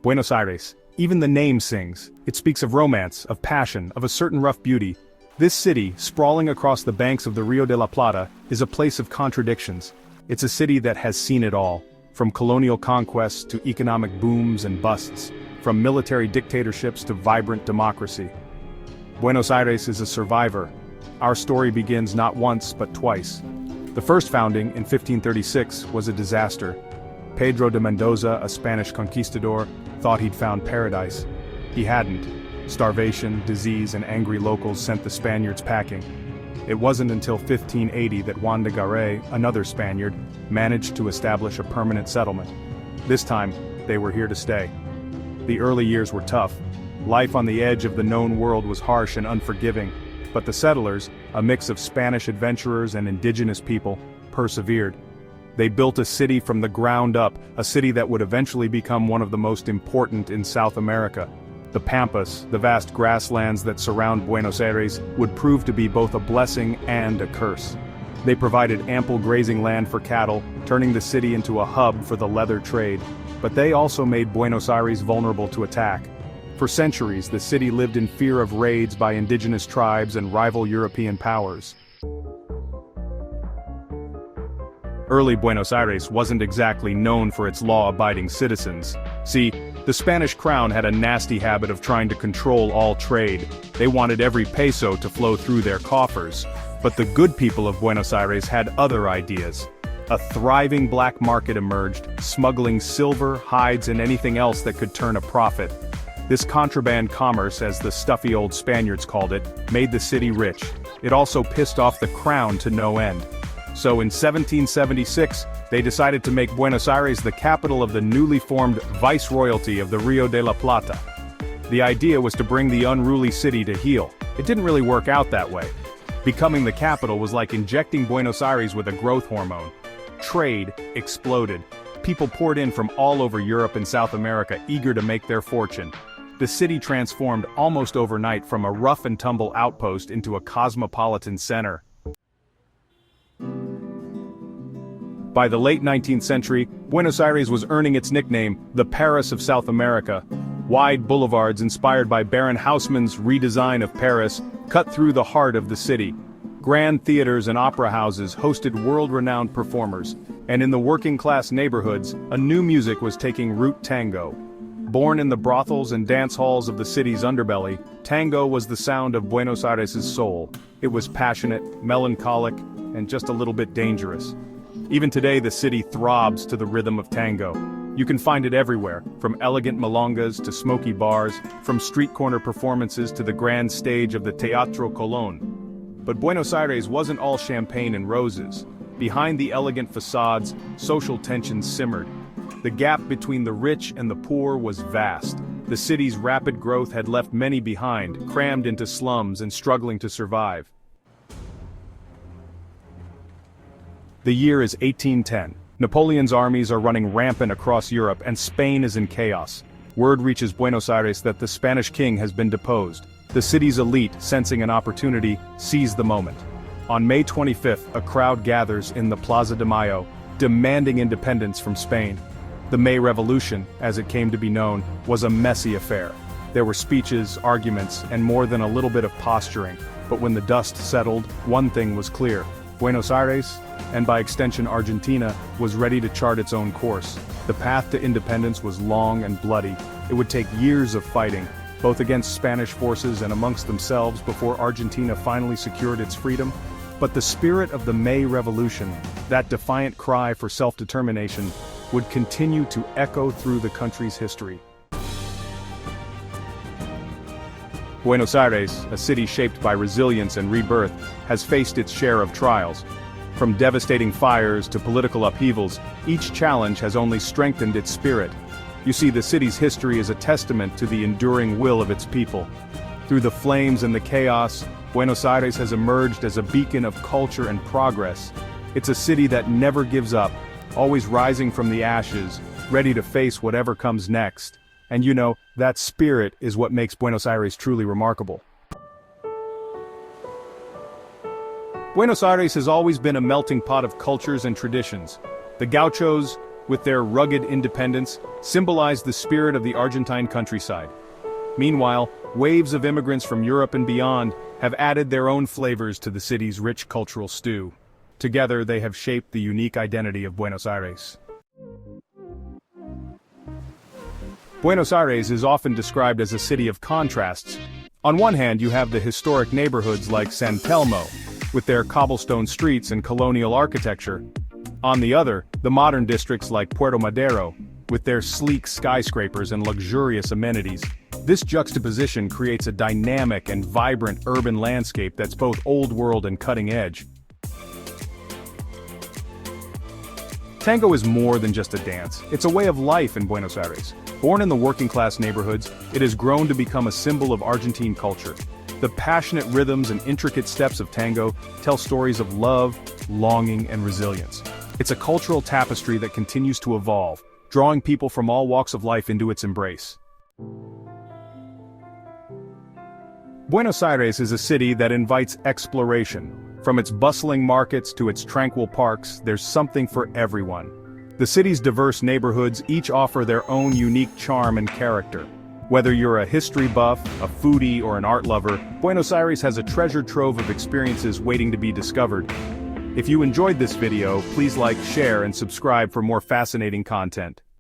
Buenos Aires. Even the name sings. It speaks of romance, of passion, of a certain rough beauty. This city, sprawling across the banks of the Rio de la Plata, is a place of contradictions. It's a city that has seen it all, from colonial conquests to economic booms and busts, from military dictatorships to vibrant democracy. Buenos Aires is a survivor. Our story begins not once but twice. The first founding, in 1536, was a disaster. Pedro de Mendoza, a Spanish conquistador, thought he'd found paradise. He hadn't. Starvation, disease, and angry locals sent the Spaniards packing. It wasn't until 1580 that Juan de Garay, another Spaniard, managed to establish a permanent settlement. This time, they were here to stay. The early years were tough. Life on the edge of the known world was harsh and unforgiving, but the settlers, a mix of Spanish adventurers and indigenous people, persevered. They built a city from the ground up, a city that would eventually become one of the most important in South America. The Pampas, the vast grasslands that surround Buenos Aires, would prove to be both a blessing and a curse. They provided ample grazing land for cattle, turning the city into a hub for the leather trade. But they also made Buenos Aires vulnerable to attack. For centuries, the city lived in fear of raids by indigenous tribes and rival European powers. Early Buenos Aires wasn't exactly known for its law-abiding citizens. See, the Spanish crown had a nasty habit of trying to control all trade. They wanted every peso to flow through their coffers. But the good people of Buenos Aires had other ideas. A thriving black market emerged, smuggling silver, hides, and anything else that could turn a profit. This contraband commerce, as the stuffy old Spaniards called it, made the city rich. It also pissed off the crown to no end. So in 1776, they decided to make Buenos Aires the capital of the newly formed Viceroyalty of the Rio de la Plata. The idea was to bring the unruly city to heel. It didn't really work out that way. Becoming the capital was like injecting Buenos Aires with a growth hormone. Trade exploded. People poured in from all over Europe and South America, eager to make their fortune. The city transformed almost overnight from a rough-and-tumble outpost into a cosmopolitan center. By the late 19th century, Buenos Aires was earning its nickname, the Paris of South America. Wide boulevards inspired by Baron Haussmann's redesign of Paris cut through the heart of the city. Grand theaters and opera houses hosted world-renowned performers, and in the working-class neighborhoods, a new music was taking root: tango. Born in the brothels and dance halls of the city's underbelly, tango was the sound of Buenos Aires' soul. It was passionate, melancholic, and just a little bit dangerous. Even today the city throbs to the rhythm of tango. You can find it everywhere, from elegant milongas to smoky bars, from street corner performances to the grand stage of the Teatro Colón. But Buenos Aires wasn't all champagne and roses. Behind the elegant facades, social tensions simmered. The gap between the rich and the poor was vast. The city's rapid growth had left many behind, crammed into slums and struggling to survive. The year is 1810. Napoleon's armies are running rampant across Europe and Spain is in chaos. Word reaches Buenos Aires that the Spanish king has been deposed. The city's elite, sensing an opportunity, seize the moment. On May 25th, a crowd gathers in the Plaza de Mayo, demanding independence from Spain. The May Revolution, as it came to be known, was a messy affair. There were speeches, arguments, and more than a little bit of posturing. But when the dust settled, one thing was clear. Buenos Aires, and by extension Argentina, was ready to chart its own course. The path to independence was long and bloody. It would take years of fighting, both against Spanish forces and amongst themselves, before Argentina finally secured its freedom. But the spirit of the May Revolution, that defiant cry for self-determination, would continue to echo through the country's history. Buenos Aires, a city shaped by resilience and rebirth, has faced its share of trials. From devastating fires to political upheavals, each challenge has only strengthened its spirit. You see, the city's history is a testament to the enduring will of its people. Through the flames and the chaos, Buenos Aires has emerged as a beacon of culture and progress. It's a city that never gives up, always rising from the ashes, ready to face whatever comes next. And you know, that spirit is what makes Buenos Aires truly remarkable. Buenos Aires has always been a melting pot of cultures and traditions. The gauchos, with their rugged independence, symbolize the spirit of the Argentine countryside. Meanwhile, waves of immigrants from Europe and beyond have added their own flavors to the city's rich cultural stew. Together, they have shaped the unique identity of Buenos Aires. Buenos Aires is often described as a city of contrasts. On one hand, you have the historic neighborhoods like San Telmo, with their cobblestone streets and colonial architecture. On the other, the modern districts like Puerto Madero, with their sleek skyscrapers and luxurious amenities. This juxtaposition creates a dynamic and vibrant urban landscape that's both old world and cutting edge. Tango is more than just a dance, it's a way of life in Buenos Aires. Born in the working-class neighborhoods, it has grown to become a symbol of Argentine culture. The passionate rhythms and intricate steps of tango tell stories of love, longing, and resilience. It's a cultural tapestry that continues to evolve, drawing people from all walks of life into its embrace. Buenos Aires is a city that invites exploration. From its bustling markets to its tranquil parks, there's something for everyone. The city's diverse neighborhoods each offer their own unique charm and character. Whether you're a history buff, a foodie, or an art lover, Buenos Aires has a treasure trove of experiences waiting to be discovered. If you enjoyed this video, please like, share, and subscribe for more fascinating content.